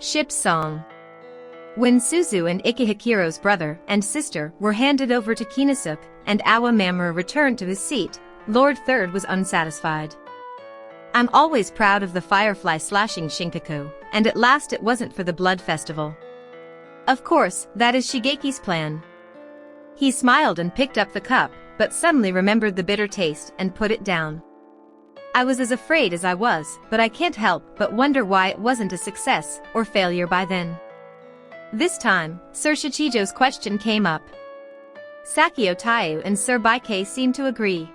Ship Song. When Suzu and Ikuhikiro's brother and sister were handed over to Kinosuke, and Awa Mamoru returned to his seat, Lord Third was unsatisfied. "I'm always proud of the firefly slashing Shinkaku, and at last it wasn't for the blood festival. Of course, that is Shigeki's plan." He smiled and picked up the cup, but suddenly remembered the bitter taste and put it down. "I was as afraid as I was, but I can't help but wonder why it wasn't a success or failure by then." This time, Sir Shichijo's question came up. Sakio Taiyu and Sir Baikei seemed to agree.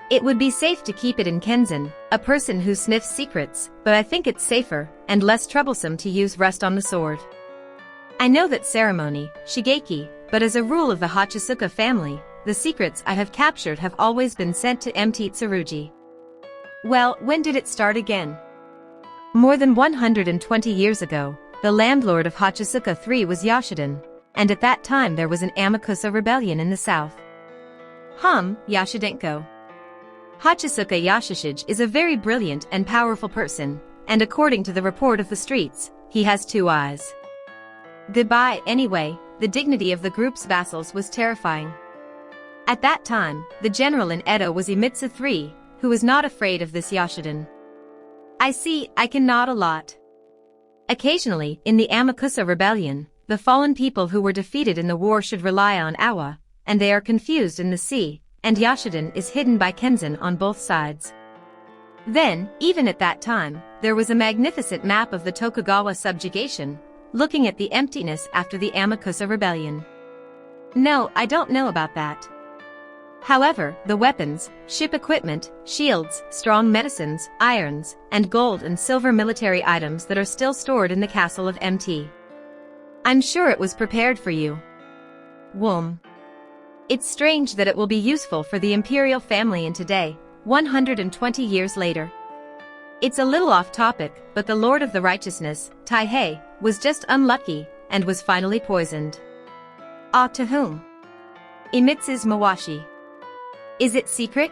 "It would be safe to keep it in Kenzan, a person who sniffs secrets, but I think it's safer and less troublesome to use rust on the sword. I know that ceremony, Shigeki, but as a rule of the Hachisuka family, the secrets I have captured have always been sent to Mt. Tsurugi." Well, when did it start again? More than 120 years ago, the landlord of Hachisuka III was Yoshiden, and at that time there was an Amakusa rebellion in the south. Yashidenko. Hachisuka Yashishige is a very brilliant and powerful person, and according to the report of the streets, he has 2 eyes. Goodbye, anyway, the dignity of the group's vassals was terrifying. At that time, the general in Edo was Imitsu III, who was not afraid of this Yoshiden. I see, I can nod a lot. Occasionally, in the Amakusa rebellion, the fallen people who were defeated in the war should rely on Awa, and they are confused in the sea, and Yoshiden is hidden by Kenzan on both sides. Then, even at that time, there was a magnificent map of the Tokugawa subjugation, looking at the emptiness after the Amakusa rebellion. No, I don't know about that. However, the weapons, ship equipment, shields, strong medicines, irons, and gold and silver military items that are still stored in the castle of Mt. I'm sure it was prepared for you. Womb. It's strange that it will be useful for the imperial family in today, 120 years later. It's a little off topic, but the Lord of the Righteousness, Taihei, was just unlucky, and was finally poisoned. Ah, to whom? Imitsu's Mawashi. Is it secret?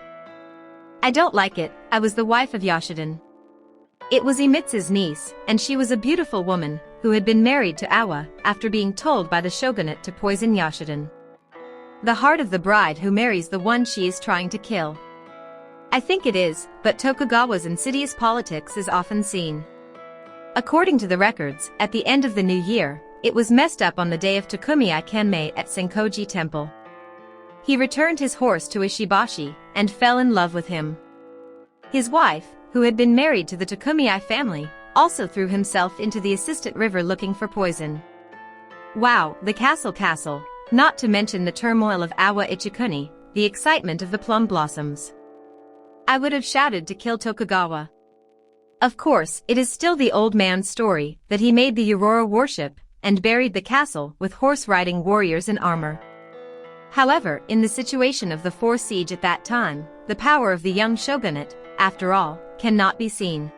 I don't like it, I was the wife of Yoshiden. It was Imitsu's niece, and she was a beautiful woman, who had been married to Awa, after being told by the shogunate to poison Yoshiden. The heart of the bride who marries the one she is trying to kill. I think it is, but Tokugawa's insidious politics is often seen. According to the records, at the end of the new year, it was messed up on the day of Takumiya Kenmei at Senkoji Temple. He returned his horse to Ishibashi, and fell in love with him. His wife, who had been married to the Takumiya family, also threw himself into the Assistant River looking for poison. Wow, the castle, not to mention the turmoil of Awa Ichikuni, the excitement of the plum blossoms. I would have shouted to kill Tokugawa. Of course, it is still the old man's story that he made the Aurora warship, and buried the castle with horse-riding warriors in armor. However, in the situation of the 4 siege at that time, the power of the young shogunate, after all, cannot be seen.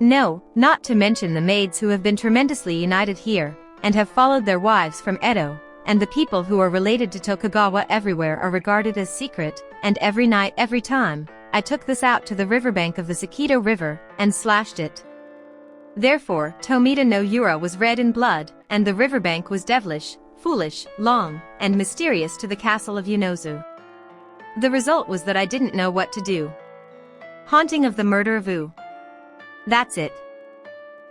No, not to mention the maids who have been tremendously united here, and have followed their wives from Edo, and the people who are related to Tokugawa everywhere are regarded as secret, and every night every time, I took this out to the riverbank of the Sakito River, and slashed it. Therefore, Tomita no Yura was red in blood, and the riverbank was devilish, foolish, long, and mysterious to the castle of Yunozu. The result was that I didn't know what to do. Haunting of the murder of U. That's it.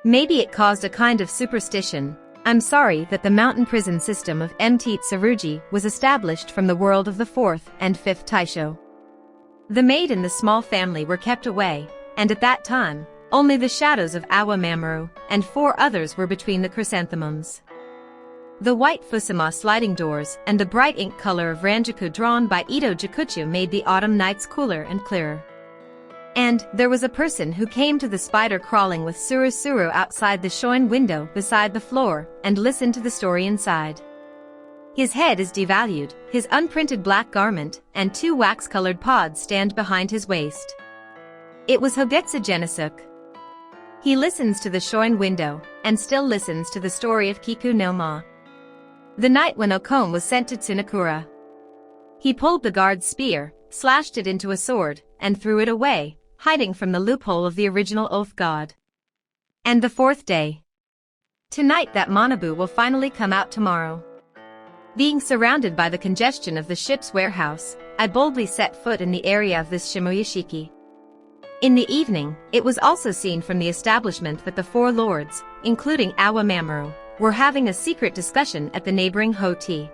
Maybe it caused a kind of superstition. I'm sorry that the mountain prison system of Mt. Tsurugi was established from the world of the 4th and 5th Taisho. The maid and the small family were kept away, and at that time, only the shadows of Awa Mamoru and 4 others were between the chrysanthemums. The white Fusuma sliding doors and the bright ink color of Ranjaku drawn by Ito Jikuchu made the autumn nights cooler and clearer. And there was a person who came to the spider crawling with Suru outside the shoin window beside the floor and listened to the story inside. His head is devalued, his unprinted black garment and 2 wax-colored pods stand behind his waist. It was Hogetsu Genisuke. He listens to the shoin window and still listens to the story of Kiku no Ma. The night when Okon was sent to Tsunakura. He pulled the guard's spear, slashed it into a sword, and threw it away, hiding from the loophole of the original oath god. And the 4th day. Tonight that Manabu will finally come out tomorrow. Being surrounded by the congestion of the ship's warehouse, I boldly set foot in the area of this Shimoyashiki. In the evening, it was also seen from the establishment that the four lords, including Awa Mamoru, were having a secret discussion at the neighboring Hoti.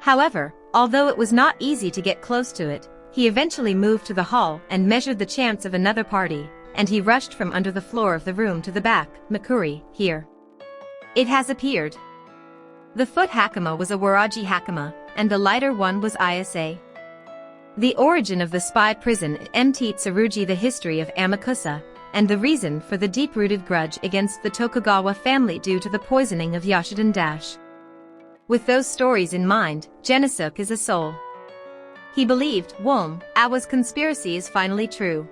However, although it was not easy to get close to it, he eventually moved to the hall and measured the chance of another party, and he rushed from under the floor of the room to the back. Makuri, here. It has appeared. The foot hakama was a Waraji hakama, and the lighter one was Isa. The origin of the spy prison at Mt. Tsurugi, the history of Amakusa, and the reason for the deep-rooted grudge against the Tokugawa family due to the poisoning of Yoshiden Dash. With those stories in mind, Genosuke is a soul. He believed, Awa's conspiracy is finally true.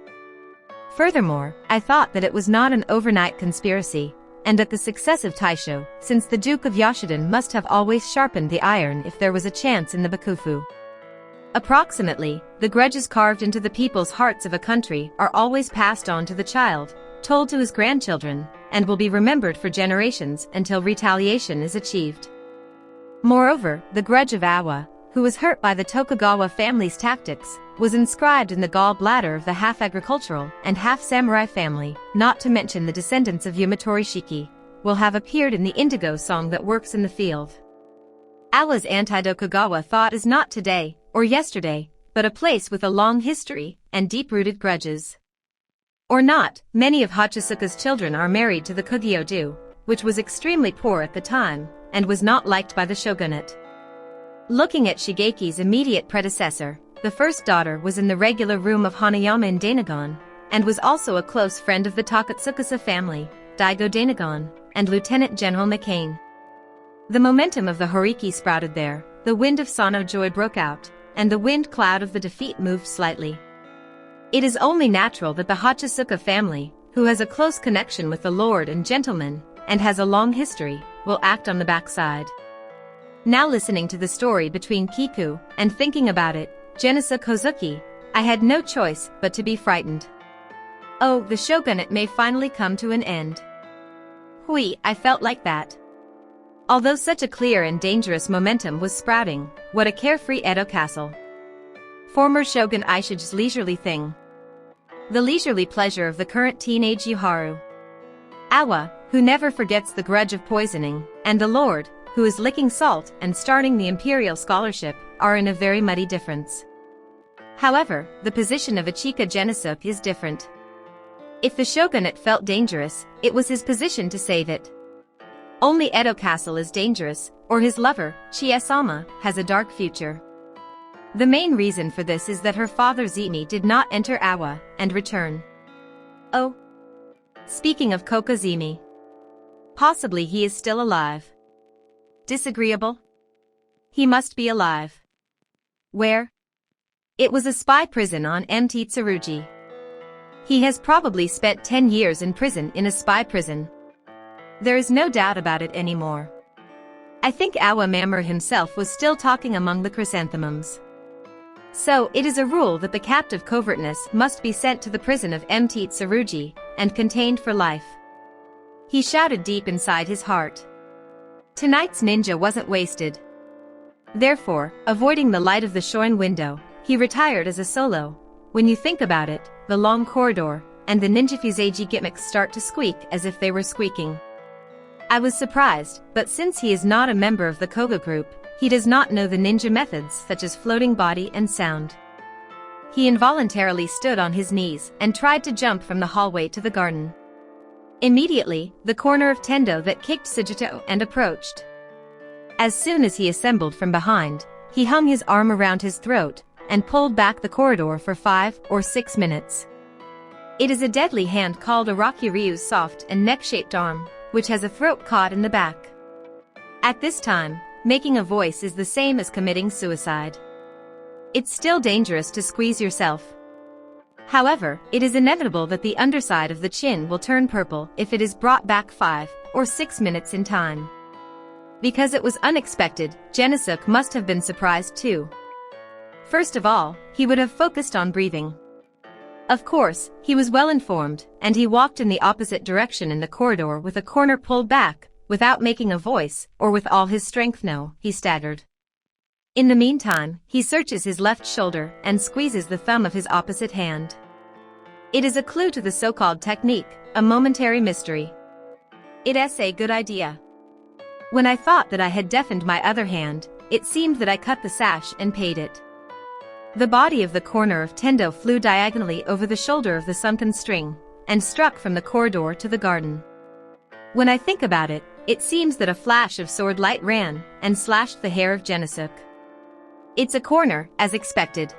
Furthermore, I thought that it was not an overnight conspiracy, and that the successive Taisho, since the Duke of Yoshiden must have always sharpened the iron if there was a chance in the Bakufu. Approximately, the grudges carved into the people's hearts of a country are always passed on to the child, told to his grandchildren, and will be remembered for generations until retaliation is achieved. Moreover, the grudge of Awa, who was hurt by the Tokugawa family's tactics, was inscribed in the gall-bladder of the half-agricultural and half-samurai family, not to mention the descendants of Yumitori Shiki, will have appeared in the indigo song that works in the field. Awa's anti-Tokugawa thought is not today, or yesterday, but a place with a long history and deep-rooted grudges. Or not, many of Hachisuka's children are married to the Kugyo-do, which was extremely poor at the time, and was not liked by the shogunate. Looking at Shigeki's immediate predecessor, the first daughter was in the regular room of Hanayama in Dainagon, and was also a close friend of the Takatsukasa family, Daigo Dainagon, and Lieutenant General McCain. The momentum of the Horiki sprouted there, the wind of Sano joy broke out, and the wind cloud of the defeat moved slightly. It is only natural that the Hachisuka family, who has a close connection with the lord and gentleman, and has a long history, will act on the backside. Now listening to the story between Kiku, and thinking about it, Genosuke Kozuki, I had no choice but to be frightened. Oh, the shogunate may finally come to an end. I felt like that. Although such a clear and dangerous momentum was sprouting, what a carefree Edo castle. Former Shogun Aishige's leisurely thing. The leisurely pleasure of the current teenage Yuharu. Awa, who never forgets the grudge of poisoning, and the lord, who is licking salt and starting the imperial scholarship, are in a very muddy difference. However, the position of Ichika Genosuke is different. If the shogunate felt dangerous, it was his position to save it. Only Edo Castle is dangerous, or his lover, Chiesama, has a dark future. The main reason for this is that her father Zimi did not enter Awa and return. Oh. Speaking of Kokozimi. Possibly he is still alive. Disagreeable? He must be alive. Where? It was a spy prison on Mt. Tsurugi. He has probably spent 10 years in prison in a spy prison. There is no doubt about it anymore. I think Awa Mamoru himself was still talking among the chrysanthemums. So, it is a rule that the captive covertness must be sent to the prison of Mt. Tsurugi, and contained for life. He shouted deep inside his heart. Tonight's ninja wasn't wasted. Therefore, avoiding the light of the shoin window, he retired as a solo. When you think about it, the long corridor, and the ninja fuseiji gimmicks start to squeak as if they were squeaking. I was surprised, but since he is not a member of the Koga group, he does not know the ninja methods such as floating body and sound. He involuntarily stood on his knees and tried to jump from the hallway to the garden. Immediately, the corner of Tendo that kicked Sujito and approached. As soon as he assembled from behind, he hung his arm around his throat and pulled back the corridor for 5 or 6 minutes. It is a deadly hand called a Rakuryu's soft and neck-shaped arm, which has a throat caught in the back. At this time, making a voice is the same as committing suicide. It's still dangerous to squeeze yourself. However, it is inevitable that the underside of the chin will turn purple if it is brought back 5 or 6 minutes in time. Because it was unexpected, Genosuke must have been surprised too. First of all, he would have focused on breathing. Of course, he was well informed, and he walked in the opposite direction in the corridor with a corner pulled back, without making a voice, or with all his strength. No, he staggered. In the meantime, he searches his left shoulder and squeezes the thumb of his opposite hand. It is a clue to the so-called technique, a momentary mystery. It's a good idea. When I thought that I had deafened my other hand, it seemed that I cut the sash and paid it. The body of the corner of Tendo flew diagonally over the shoulder of the sunken string, and struck from the corridor to the garden. When I think about it, it seems that a flash of sword light ran and slashed the hair of Genesuk. It's a corner, as expected.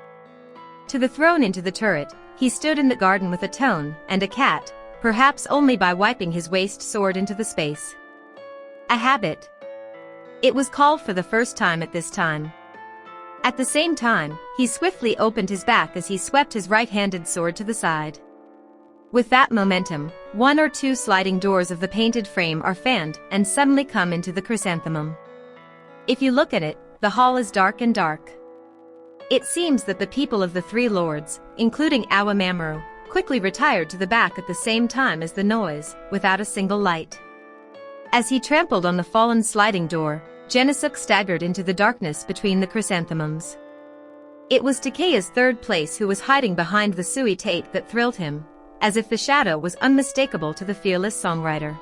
To the throne into the turret, he stood in the garden with a tone and a cat, perhaps only by wiping his waist sword into the space. A habit. It was called for the first time at this time. At the same time, he swiftly opened his back as he swept his right-handed sword to the side. With that momentum, one or two sliding doors of the painted frame are fanned and suddenly come into the chrysanthemum. If you look at it, the hall is dark and dark. It seems that the people of the three lords, including Awa Mamoru, quickly retired to the back at the same time as the noise, without a single light. As he trampled on the fallen sliding door, Genesuk staggered into the darkness between the chrysanthemums. It was Takeya's third place who was hiding behind the Sui Tate that thrilled him, as if the shadow was unmistakable to the fearless songwriter.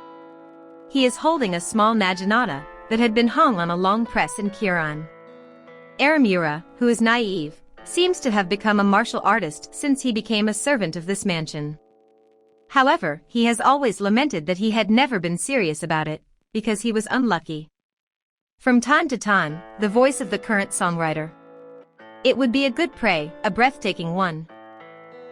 He is holding a small naginata that had been hung on a long press in Kiran. Aramura, who is naive, seems to have become a martial artist since he became a servant of this mansion. However, he has always lamented that he had never been serious about it, because he was unlucky. From time to time, the voice of the current songwriter. It would be a good prey, a breathtaking one.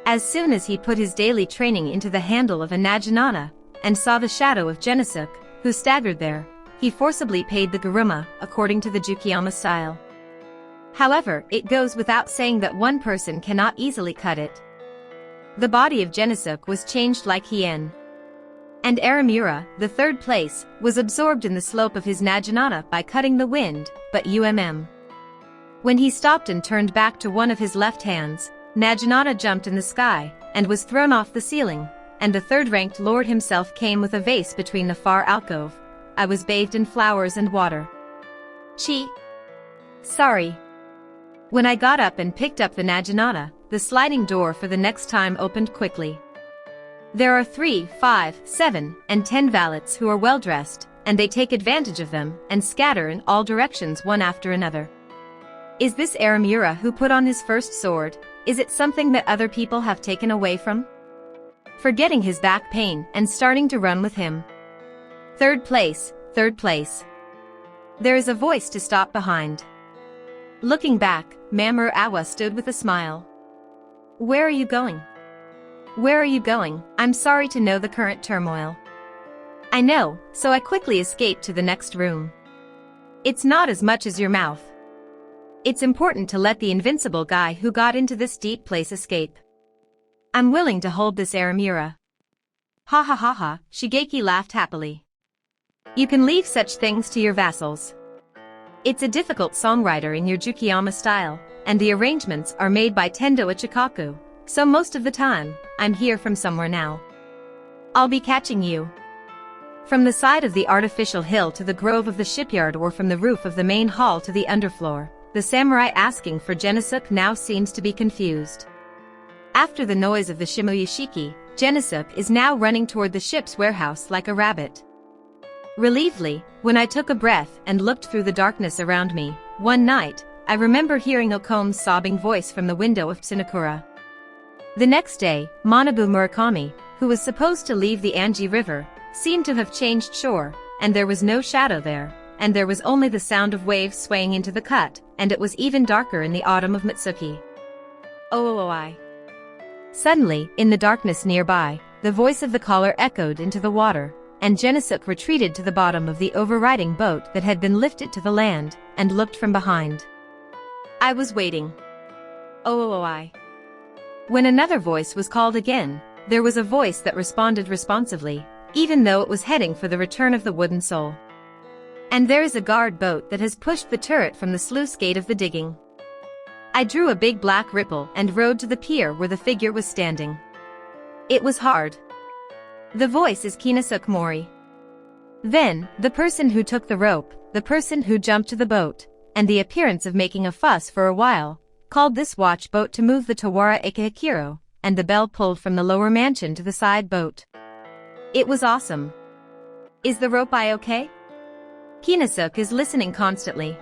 As soon as he put his daily training into the handle of a naginata, and saw the shadow of Genesuk, who staggered there, he forcibly paid the guruma, according to the Jukiyama style. However, it goes without saying that one person cannot easily cut it. The body of Genesuk was changed like hien. And Aramura, the third place, was absorbed in the slope of his naginata by cutting the wind, but When he stopped and turned back to one of his left hands, naginata jumped in the sky, and was thrown off the ceiling, and the third-ranked lord himself came with a vase between the far alcove. I was bathed in flowers and water. Sorry. When I got up and picked up the naginata, the sliding door for the next time opened quickly. There are 3, 5, 7, and 10 valets who are well-dressed, and they take advantage of them and scatter in all directions one after another. Is this Aramura who put on his first sword? Is it something that other people have taken away from? Forgetting his back pain and starting to run with him. Third place, third place. There is a voice to stop behind. Looking back, Mamoru Awa stood with a smile. Where are you going? Where are you going? I'm sorry to know the current turmoil. I know, so I quickly escaped to the next room. It's not as much as your mouth. It's important to let the invincible guy who got into this deep place escape. I'm willing to hold this Aramura. Ha ha ha ha, Shigeki laughed happily. You can leave such things to your vassals. It's a difficult songwriter in your Jukiyama style, and the arrangements are made by Tendo Ichikaku, so most of the time, I'm here from somewhere now. I'll be catching you. From the side of the artificial hill to the grove of the shipyard or from the roof of the main hall to the underfloor, the samurai asking for Genesuk now seems to be confused. After the noise of the Shimoyashiki, Genesuk is now running toward the ship's warehouse like a rabbit. Relievedly, when I took a breath and looked through the darkness around me, one night, I remember hearing Okome's sobbing voice from the window of Tsunakura. The next day, Manabu Murakami, who was supposed to leave the Anji River, seemed to have changed shore, and there was no shadow there, and there was only the sound of waves swaying into the cut, and it was even darker in the autumn of Mitsuki. Oh. Suddenly, in the darkness nearby, the voice of the caller echoed into the water, and Genesuk retreated to the bottom of the overriding boat that had been lifted to the land, and looked from behind. I was waiting. Oh. When another voice was called again, there was a voice that responded responsively, even though it was heading for the return of the wooden soul. And there is a guard boat that has pushed the turret from the sluice gate of the digging. I drew a big black ripple and rowed to the pier where the figure was standing. It was hard. The voice is Kinasuk Mori. Then, the person who took the rope, the person who jumped to the boat, and the appearance of making a fuss for a while, called this watch boat to move the Tawara Ikehikiro, and the bell pulled from the lower mansion to the side boat. It was awesome. Is the rope okay? Kinasuke is listening constantly.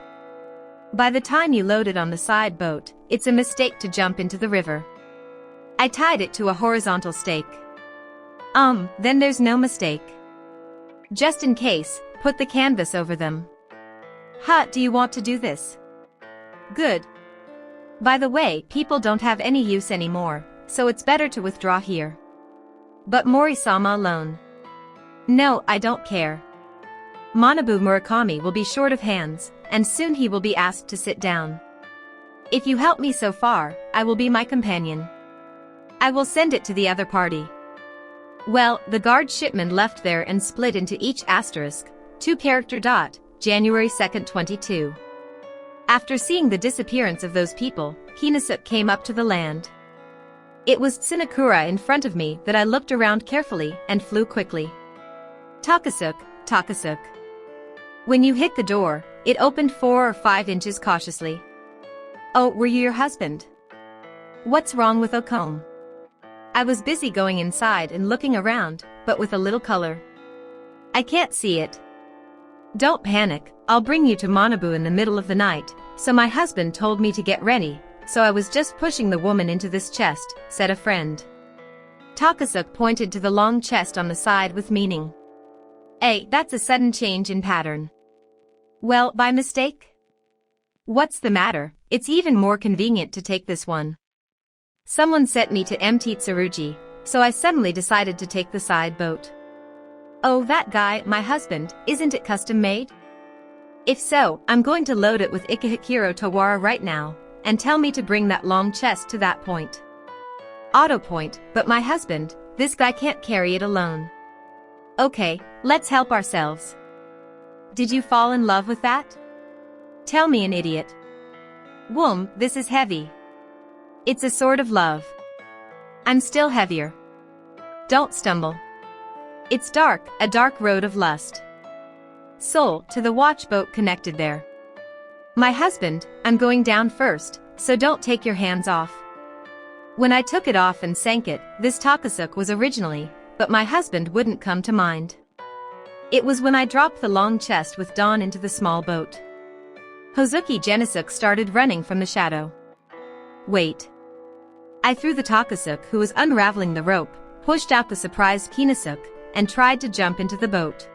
By the time you load it on the side boat, it's a mistake to jump into the river. I tied it to a horizontal stake. Then there's no mistake. Just in case, put the canvas over them. Do you want to do this? Good. By the way, people don't have any use anymore, so it's better to withdraw here. But Mori-sama alone. No, I don't care. Manabu Murakami will be short of hands, and soon he will be asked to sit down. If you help me so far, I will be my companion. I will send it to the other party. Well, the guard shipment left there and split into each asterisk, 2 character dot, January 2nd 22. After seeing the disappearance of those people, Kinasuke came up to the land. It was Tsunakura in front of me that I looked around carefully and flew quickly. Takasuke. When you hit the door, it opened 4 or 5 inches cautiously. Oh, were you your husband? What's wrong with Okome? I was busy going inside and looking around, but with a little color. I can't see it. Don't panic, I'll bring you to Manabu in the middle of the night, so my husband told me to get ready, so I was just pushing the woman into this chest, said a friend. Takasuke pointed to the long chest on the side with meaning. That's a sudden change in pattern. Well, by mistake? What's the matter? It's even more convenient to take this one. Someone sent me to MT Tsurugi, so I suddenly decided to take the side boat. Oh, that guy, my husband, isn't it custom made? If so, I'm going to load it with Ikehikiro Tawara right now, and tell me to bring that long chest to that point. Auto point, but my husband, this guy can't carry it alone. Okay, let's help ourselves. Did you fall in love with that? Tell me an idiot. This is heavy. It's a sort of love. I'm still heavier. Don't stumble. It's dark, a dark road of lust. Soul, to the watch boat connected there. My husband, I'm going down first, so don't take your hands off. When I took it off and sank it, this Takasuke was originally, but my husband wouldn't come to mind. It was when I dropped the long chest with Dawn into the small boat. Hozuki Genisuke started running from the shadow. Wait. I threw the Takasuke who was unraveling the rope, pushed out the surprised Kinasuke, and tried to jump into the boat.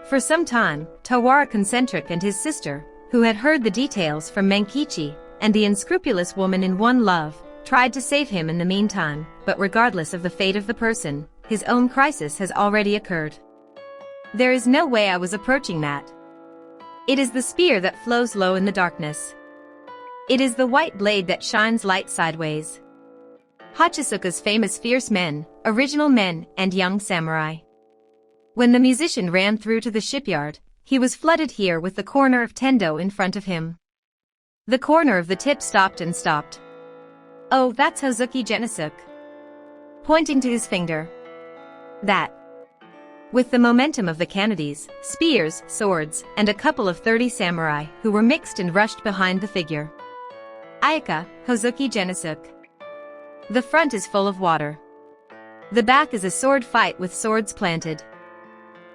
For some time, Tawara Concentric and his sister, who had heard the details from Mankichi, and the unscrupulous woman in One Love, tried to save him in the meantime, but regardless of the fate of the person, his own crisis has already occurred. There is no way I was approaching that. It is the spear that flows low in the darkness. It is the white blade that shines light sideways. Hachisuka's famous fierce men, original men, and young samurai. When the musician ran through to the shipyard, he was flooded here with the corner of Tendo in front of him. The corner of the tip stopped. Oh, that's Hozuki Genisuke. Pointing to his finger. That. With the momentum of the Kanades, spears, swords, and a couple of 30 samurai who were mixed and rushed behind the figure. Ayaka, Hozuki Genisuke. The front is full of water. The back is a sword fight with swords planted.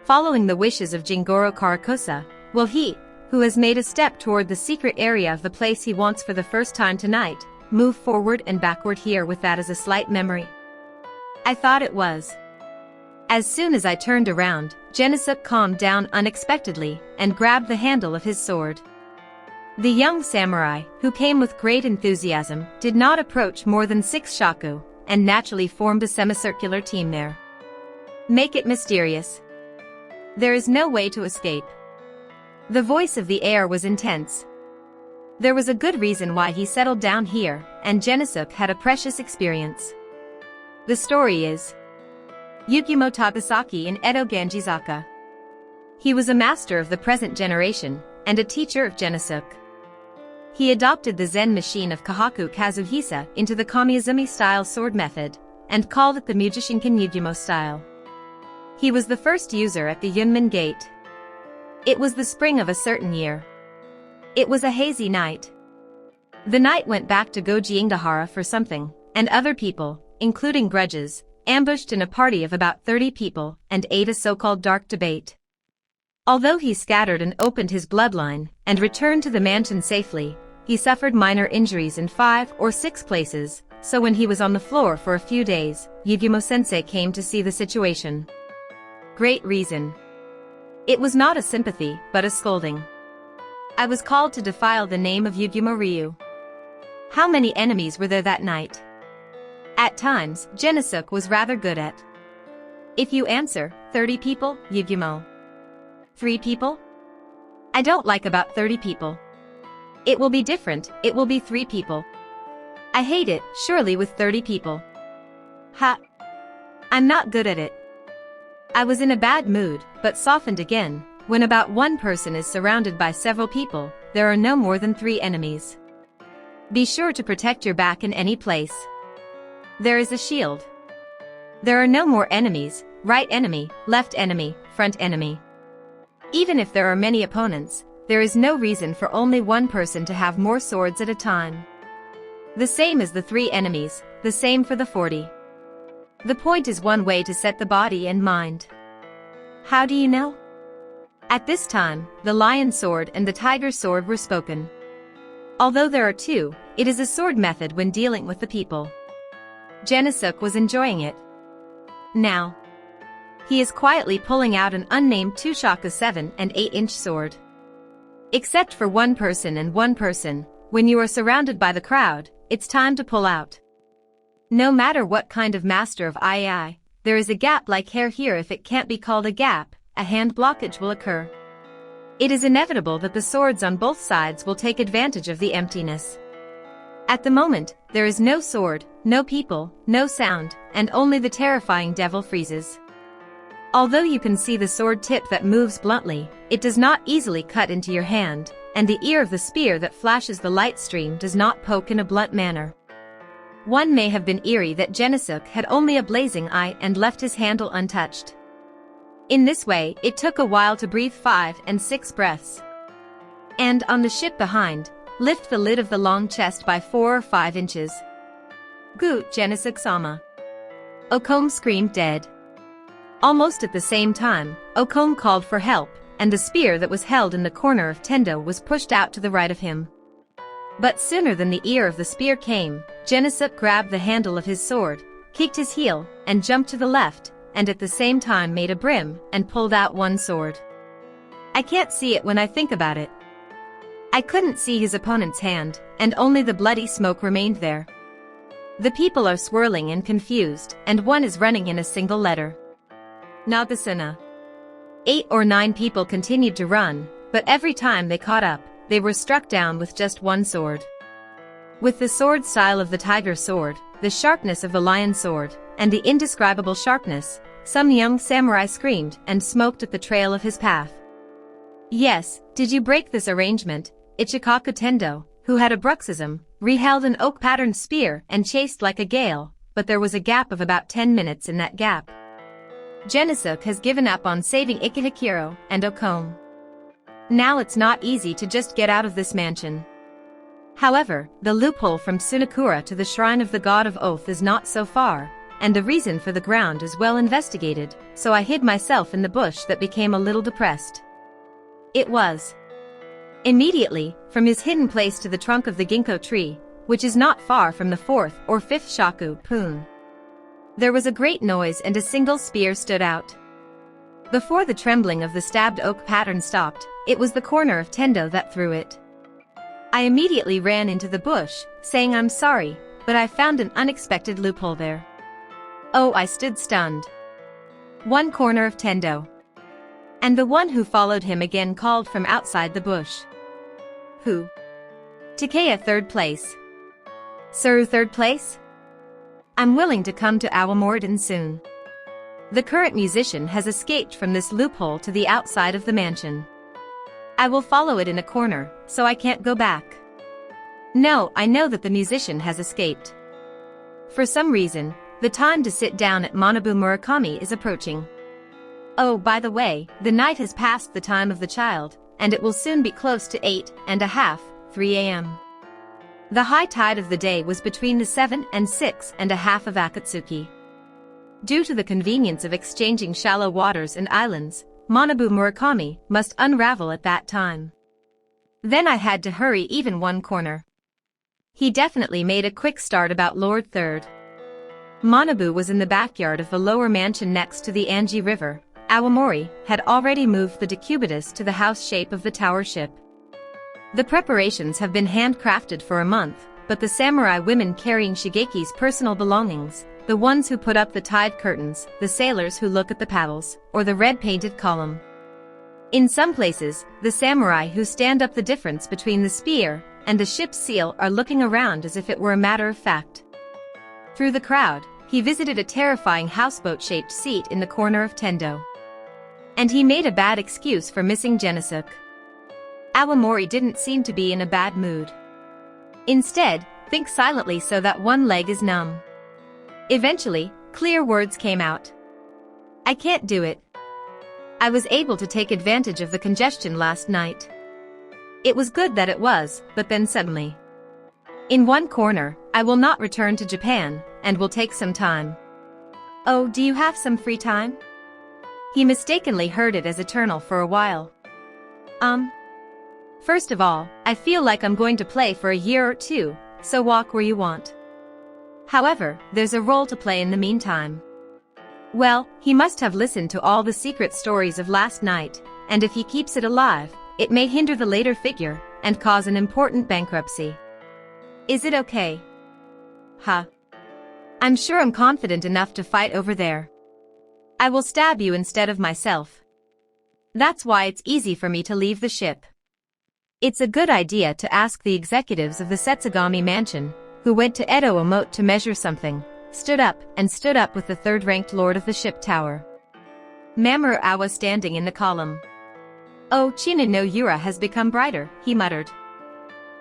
Following the wishes of Jingoro Karakosa, will he, who has made a step toward the secret area of the place he wants for the first time tonight, move forward and backward here with that as a slight memory? I thought it was. As soon as I turned around, Genisuke calmed down unexpectedly and grabbed the handle of his sword. The young samurai, who came with great enthusiasm, did not approach more than 6 shaku, and naturally formed a semicircular team there. Make it mysterious. There is no way to escape. The voice of the air was intense. There was a good reason why he settled down here, and Genisuke had a precious experience. The story is Yukimo Tagasaki in Edo Ganjizaka. He was a master of the present generation, and a teacher of Genisuke. He adopted the Zen machine of Kahaku Kazuhisa into the Kamiyazumi-style sword method, and called it the Mujishinkan Yukimo style. He was the first user at the Yunmen Gate. It was the spring of a certain year. It was a hazy night. The knight went back to Gojiingdahara for something, and other people, including grudges, ambushed in a party of about 30 people and ate a so-called dark debate. Although he scattered and opened his bloodline and returned to the mansion safely, he suffered minor injuries in 5 or 6 places, so when he was on the floor for a few days, Yugumo-sensei came to see the situation. Great reason. It was not a sympathy, but a scolding. I was called to defile the name of Yugumo Ryu. How many enemies were there that night? At times, Genosuk was rather good at. If you answer, 30 people, Yugumo. 3 people? I don't like about 30 people. It will be different, it will be 3 people. I hate it, surely with 30 people. Ha! I'm not good at it. I was in a bad mood, but softened again. When about one person is surrounded by several people, there are no more than 3 enemies. Be sure to protect your back in any place. There is a shield. There are no more enemies, right enemy, left enemy, front enemy. Even if there are many opponents, there is no reason for only one person to have more swords at a time. The same as the 3 enemies, the same for the 40. The point is one way to set the body and mind. How do you know? At this time, the lion sword and the tiger sword were spoken. Although there are 2, it is a sword method when dealing with the people. Genosuk was enjoying it. Now, he is quietly pulling out an unnamed Tushaku 7 and 8-inch sword. Except for one person and one person, when you are surrounded by the crowd, it's time to pull out. No matter what kind of master of II, there is a gap like hair here. If it can't be called a gap, a hand blockage will occur. It is inevitable that the swords on both sides will take advantage of the emptiness. At the moment, there is no sword, no people, no sound, and only the terrifying devil freezes. Although you can see the sword tip that moves bluntly, it does not easily cut into your hand, and the ear of the spear that flashes the light stream does not poke in a blunt manner. One may have been eerie that Genosuk had only a blazing eye and left his handle untouched. In this way, it took a while to breathe 5 and 6 breaths. And on the ship behind, lift the lid of the long chest by 4 or 5 inches. Gu Genosuk-sama. Okome screamed dead. Almost at the same time, Okome called for help, and the spear that was held in the corner of Tendo was pushed out to the right of him. But sooner than the ear of the spear came, Genosuk grabbed the handle of his sword, kicked his heel, and jumped to the left, and at the same time made a brim and pulled out one sword. I can't see it when I think about it. I couldn't see his opponent's hand, and only the bloody smoke remained there. The people are swirling and confused, and one is running in a single letter. Nagasuna. 8 or 9 people continued to run, but every time they caught up, they were struck down with just one sword. With the sword style of the tiger sword, the sharpness of the lion sword, and the indescribable sharpness, some young samurai screamed and smoked at the trail of his path. Yes, did you break this arrangement? Ichikaku Tendo, who had a bruxism, reheld an oak-patterned spear and chased like a gale, but there was a gap of about 10 minutes in that gap. Genosuk has given up on saving Ikehikiro and Okome. Now it's not easy to just get out of this mansion. However, the loophole from Sunakura to the shrine of the god of oath is not so far, and the reason for the ground is well investigated, so I hid myself in the bush that became a little depressed. It was. Immediately, from his hidden place to the trunk of the ginkgo tree, which is not far from the 4th or 5th shaku pun. There was a great noise and a single spear stood out. Before the trembling of the stabbed oak pattern stopped, it was the corner of Tendo that threw it. I immediately ran into the bush, saying I'm sorry, but I found an unexpected loophole there. Oh, I stood stunned. One corner of Tendo. And the one who followed him again called from outside the bush. Who? Takeya 3rd place. Suru 3rd place? I'm willing to come to Awamorden soon. The current musician has escaped from this loophole to the outside of the mansion. I will follow it in a corner, so I can't go back. No, I know that the musician has escaped. For some reason, the time to sit down at Manabu Murakami is approaching. Oh, by the way, the night has passed the time of the child, and it will soon be close to 8:30, 3 a.m. The high tide of the day was between the 7 and 6:30 of Akatsuki. Due to the convenience of exchanging shallow waters and islands, Manabu Murakami must unravel at that time. Then I had to hurry even one corner. He definitely made a quick start about Lord Third. Manabu was in the backyard of the lower mansion next to the Anji River. Awamori had already moved the decubitus to the house shape of the tower ship. The preparations have been handcrafted for a month, but the samurai women carrying Shigeki's personal belongings, the ones who put up the tide curtains, the sailors who look at the paddles, or the red-painted column. In some places, the samurai who stand up the difference between the spear and the ship's seal are looking around as if it were a matter of fact. Through the crowd, he visited a terrifying houseboat-shaped seat in the corner of Tendo. And he made a bad excuse for missing Genesuk. Awamori didn't seem to be in a bad mood. Instead, think silently so that one leg is numb. Eventually, clear words came out. I can't do it. I was able to take advantage of the congestion last night. It was good that it was, but then suddenly. In one corner, I will not return to Japan, and will take some time. Oh, do you have some free time? He mistakenly heard it as eternal for a while. First of all, I feel like I'm going to play for a year or two, so walk where you want. However, there's a role to play in the meantime. Well, he must have listened to all the secret stories of last night, and if he keeps it alive, it may hinder the later figure, and cause an important bankruptcy. Is it okay? Huh. I'm sure I'm confident enough to fight over there. I will stab you instead of myself. That's why it's easy for me to leave the ship. It's a good idea to ask the executives of the Setsugami mansion, who went to Edo Omote to measure something, stood up with the third-ranked lord of the ship tower. Mamoru Awa standing in the column. Oh, China no Yura has become brighter, he muttered.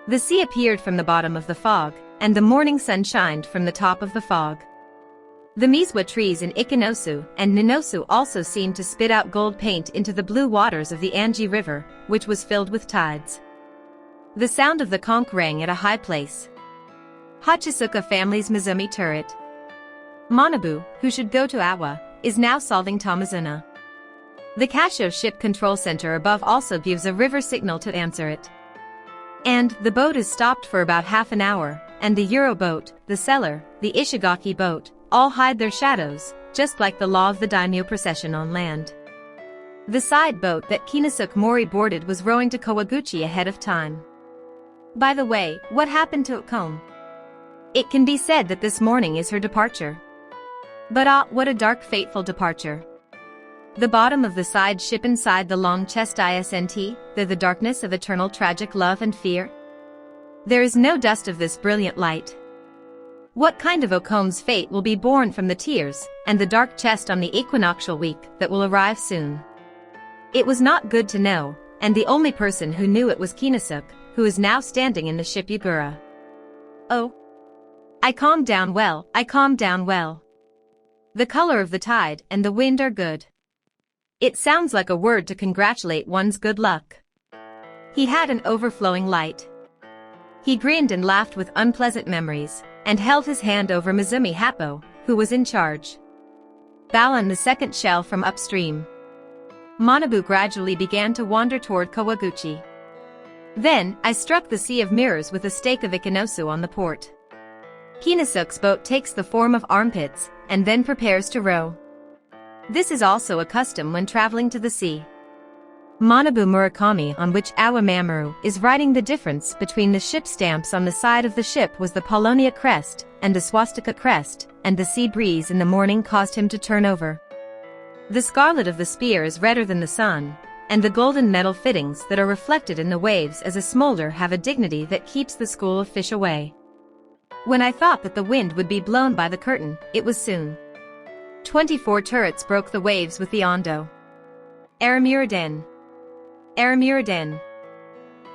The sea appeared from the bottom of the fog, and the morning sun shined from the top of the fog. The miswa trees in Ikenosu and Ninosu also seemed to spit out gold paint into the blue waters of the Anji River, which was filled with tides. The sound of the conch rang at a high place. Hachisuka family's Mizumi turret. Manabu, who should go to Awa, is now solving Tamazuna. The Kasho ship control center above also gives a river signal to answer it. And the boat is stopped for about half an hour, and the Euro boat, the cellar, the Ishigaki boat, all hide their shadows, just like the law of the daimyo procession on land. The side boat that Kinosuke Mori boarded was rowing to Kawaguchi ahead of time. By the way, what happened to Okome? It can be said that this morning is her departure. But what a dark fateful departure. The bottom of the side ship inside the long chest isn't, the darkness of eternal tragic love and fear. There is no dust of this brilliant light. What kind of Okome's fate will be born from the tears and the dark chest on the equinoctial week that will arrive soon? It was not good to know, and the only person who knew it was Kinosuke, who is now standing in the ship Yugura. Oh. I calmed down well. The color of the tide and the wind are good. It sounds like a word to congratulate one's good luck. He had an overflowing light. He grinned and laughed with unpleasant memories, and held his hand over Mizumi Happo, who was in charge. Balan the second shell from upstream. Manabu gradually began to wander toward Kawaguchi. Then, I struck the sea of mirrors with a stake of Ikenosu on the port. Kinosuke's boat takes the form of armpits, and then prepares to row. This is also a custom when traveling to the sea. Manabu Murakami, on which Awa Mamoru is writing the difference between the ship stamps on the side of the ship, was the Polonia crest and the swastika crest, and the sea breeze in the morning caused him to turn over. The scarlet of the spear is redder than the sun, and the golden metal fittings that are reflected in the waves as a smolder have a dignity that keeps the school of fish away. When I thought that the wind would be blown by the curtain, it was soon. 24 turrets broke the waves with the Ondo. Aramuraden.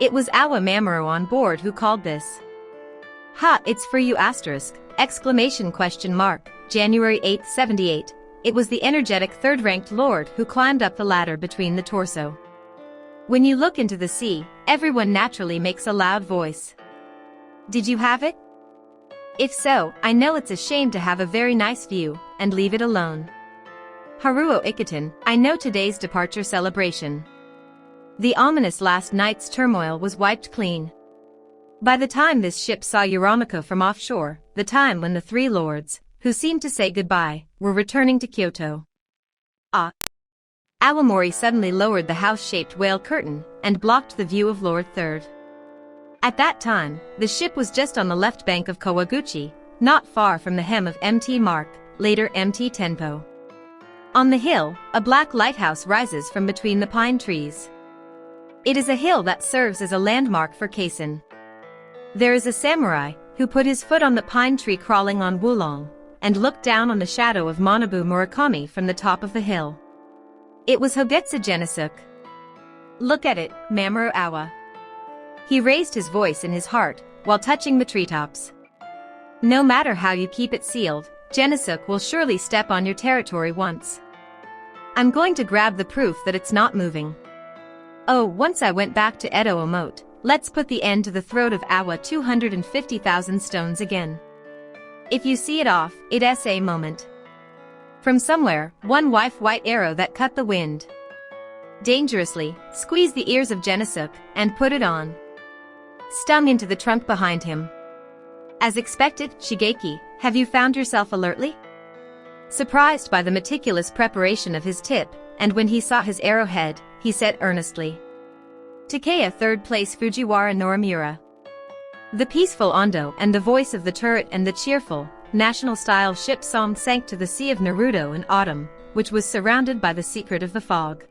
It was Awa Mamoru on board who called this. Ha, it's for you *! January 8, 78. It was the energetic third-ranked lord who climbed up the ladder between the torso. When you look into the sea, everyone naturally makes a loud voice. Did you have it? If so, I know it's a shame to have a very nice view, and leave it alone. Haruo Iketen, I know today's departure celebration. The ominous last night's turmoil was wiped clean. By the time this ship saw Uramako from offshore, the time when the three lords, who seemed to say goodbye, were returning to Kyoto. Awamori suddenly lowered the house-shaped whale curtain, and blocked the view of Lord Third. At that time, the ship was just on the left bank of Kawaguchi, not far from the hem of Mt. Mark, later Mt. Tenpo. On the hill, a black lighthouse rises from between the pine trees. It is a hill that serves as a landmark for Kaisen. There is a samurai, who put his foot on the pine tree crawling on Wulong, and looked down on the shadow of Manabu Murakami from the top of the hill. It was Hogetsu Genesuke. Look at it, Mamoru Awa. He raised his voice in his heart, while touching the treetops. No matter how you keep it sealed, Genesuke will surely step on your territory once. I'm going to grab the proof that it's not moving. Oh, once I went back to Edo Omote, let's put the end to the throat of Awa 250,000 stones again. If you see it off, it's a moment. From somewhere, one white arrow that cut the wind. Dangerously, squeeze the ears of Genesuke, and put it on. Stung into the trunk behind him. As expected, Shigeki, have you found yourself alertly? Surprised by the meticulous preparation of his tip, and when he saw his arrowhead, he said earnestly. Takeya third place Fujiwara Norimura. The peaceful Ondo and the voice of the turret and the cheerful, national-style ship song sank to the sea of Naruto in autumn, which was surrounded by the secret of the fog.